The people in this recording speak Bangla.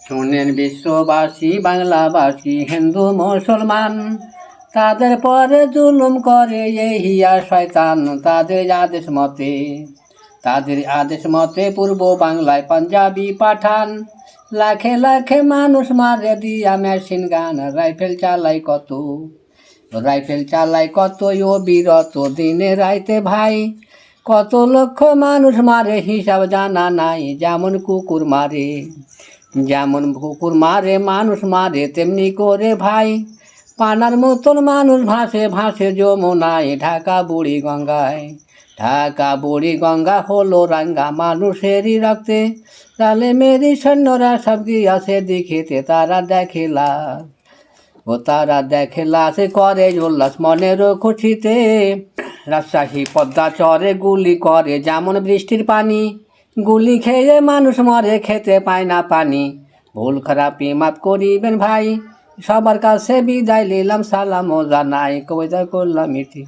শোনেন বিশ্ববাসী, বাংলাবাসী, হিন্দু মুসলমান, তাদের পরে জুলুম করে এই হিয়া শয়তান। তাদের আদেশ মতে পূর্ব বাংলায় পাঞ্জাবি পাঠান। লাখে লাখে মানুষ মারে দিয়া মেশিন গান। রাইফেল চালায় কত অবিরত দিনে রাইতে ভাই। কত লক্ষ মানুষ মারে হিসাব জানা নাই। যেমন কুকুর মারে মানুষ মারে তেমনি করে ভাই। পানার মতন মানুষ ভাসে ভাসে যমুনায়। ঢাকা বুড়ি গঙ্গা হলো রাঙ্গা মানুষেরই রক্তে। তালে মেরি সৈন্যরা সব গিয়াছে দেখিতে। তারা দেখেলা সে করে উল্লাস মনেরও খুশিতে। রাজশাহী পদ্মা চরে গুলি করে যেমন বৃষ্টির পানি। গুলি খেয়ে মানুষ মরে, খেতে পায় না পানি। ভুল খারাপি মাফ করিবেন ভাই, সবার কাছে বিদায় নিলাম, সালামও জানাই, কবিতা করলাম ইতি।